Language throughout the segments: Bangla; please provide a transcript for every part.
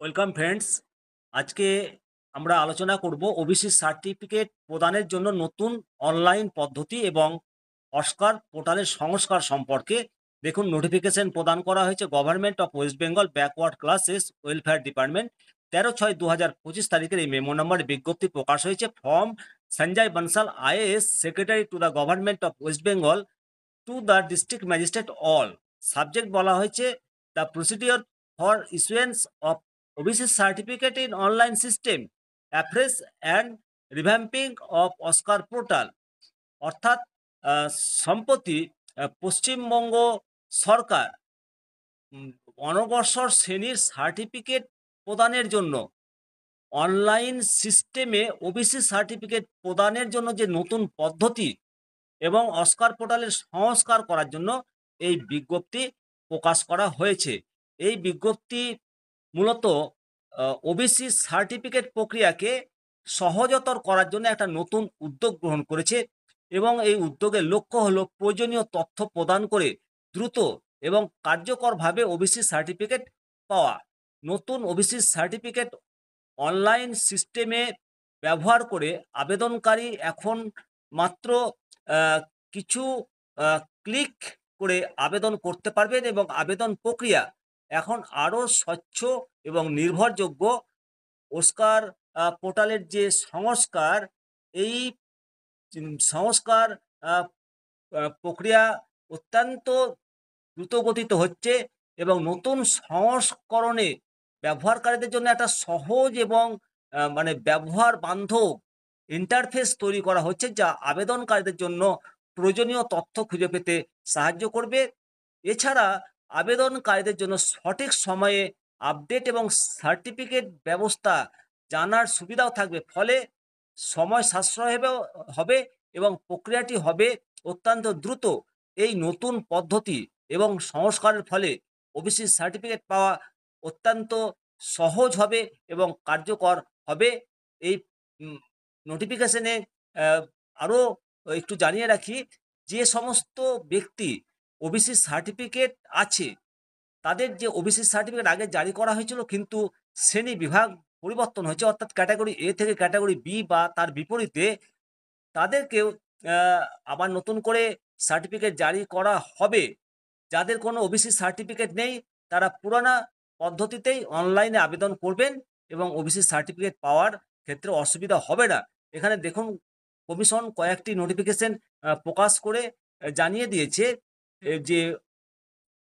Welcome friends. আজকে আমরা আলোচনা করব ওবিসি সার্টিফিকেট প্রদানের জন্য নতুন অনলাইন পদ্ধতি এবং অস্কার পোর্টালের সংস্কার সম্পর্কে। দেখুন, নোটিফিকেশন প্রদান করা হয়েছে government of West Bengal backward classes welfare department. 13/6/2025 তারিখের এই মেমো নম্বরে বিজ্ঞপ্তি প্রকাশ হয়েছে from Sanjay Bansal IAS secretary to the government of West Bengal to the district magistrate all. Subject বলা হয়েছে the procedure for issuance of OBC certificate in online system afresh and revamping of Oscar portal. অর্থাৎ আহ, সম্প্রতি পশ্চিমবঙ্গ সরকার অনগ্রসর শ্রেণীর সার্টিফিকেট প্রদানের জন্য অনলাইন সিস্টেমে ওবিসি সার্টিফিকেট প্রদানের জন্য যে নতুন পদ্ধতি এবং অস্কার পোর্টালের সংস্কার করার জন্য এই বিজ্ঞপ্তি প্রকাশ করা হয়েছে। এই বিজ্ঞপ্তি মূলত ওবিসি সার্টিফিকেট প্রক্রিয়াকে সহজতর করার জন্য একটা নতুন উদ্যোগ গ্রহণ করেছে এবং এই উদ্যোগের লক্ষ্য হলো প্রয়োজনীয় তথ্য প্রদান করে দ্রুত এবং কার্যকরভাবে ওবিসি সার্টিফিকেট পাওয়া। নতুন ওবিসি সার্টিফিকেট অনলাইন সিস্টেমে ব্যবহার করে আবেদনকারী এখন মাত্র আহ, কিছু ক্লিক করে আবেদন করতে পারবেন এবং আবেদন প্রক্রিয়া এখন আরও স্বচ্ছ এবং নির্ভরযোগ্য। ওস্কার পোর্টালের যে সংস্কার, এই সংস্কার আহ, প্রক্রিয়া অত্যন্ত দ্রুতগতিত হচ্ছে এবং নতুন সংস্করণে ব্যবহারকারীদের জন্য একটা সহজ এবং মানে ব্যবহার বান্ধব ইন্টারফেস তৈরি করা হচ্ছে, যা আবেদনকারীদের জন্য প্রয়োজনীয় তথ্য খুঁজে পেতে সাহায্য করবে। এছাড়া আবেদনকারীদের জন্য সঠিক সময়ে আপডেট এবং সার্টিফিকেট ব্যবস্থা জানার সুবিধাও থাকবে, ফলে সময় সাশ্রয় হবে এবং প্রক্রিয়াটি হবে অত্যন্ত দ্রুত। এই নতুন পদ্ধতি এবং সংস্কারের ফলে ওবিসি সার্টিফিকেট পাওয়া অত্যন্ত সহজ হবে এবং কার্যকর হবে। এই নোটিফিকেশনে আরও একটু জানিয়ে রাখি, যে সমস্ত ব্যক্তি ওবিসি সার্টিফিকেট আছে তাদের যে ওবিসি সার্টিফিকেট আগে জারি করা হয়েছিল, কিন্তু শ্রেণী বিভাগ পরিবর্তন হয়েছে, অর্থাৎ ক্যাটাগরি এ থেকে ক্যাটাগরি বি বা তার বিপরীতে, তাদেরকেও আবার নতুন করে সার্টিফিকেট জারি করা হবে। যাদের কোনো ওবিসি সার্টিফিকেট নেই তারা পুরানা পদ্ধতিতেই অনলাইনে আবেদন করবেন এবং ওবিসি সার্টিফিকেট পাওয়ার ক্ষেত্রে অসুবিধা হবে না। এখানে দেখুন, কমিশন কয়েকটি নোটিফিকেশন প্রকাশ করে জানিয়ে দিয়েছে যে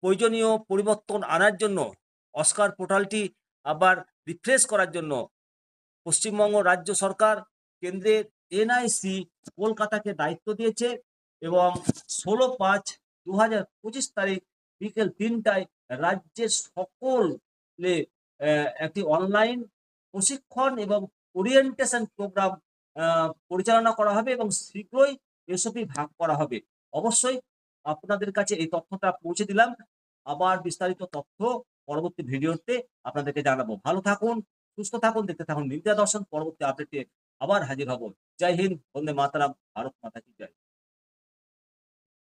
প্রয়োজনীয় পরিবর্তন আনার জন্য অস্কার পোর্টালটি আবার রিফ্রেশ করার জন্য পশ্চিমবঙ্গ রাজ্য সরকার কেন্দ্রের এনআইসি কলকাতাকে দায়িত্ব দিয়েছে এবং 16/5/2025 তারিখ বিকেল 3টায় রাজ্যের সকলে একটি অনলাইন প্রশিক্ষণ এবং ওরিয়েন্টেশন প্রোগ্রাম পরিচালনা করা হবে এবং শীঘ্রই এসওপি ভাগ করা হবে। অবশ্যই আপনাদের কাছে এই তথ্যটা পৌঁছে দিলাম। আবার বিস্তারিত তথ্য পরবর্তী ভিডিওতে আপনাদেরকে জানাবো। ভালো থাকুন, সুস্থ থাকুন, দেখতে থাকুন নিত্যা দর্শন। পরবর্তী আপডেটে আবার হাজির হব। জয় হিন্দ, বন্দে মাতারাম, ভারত মাতা কি জয়।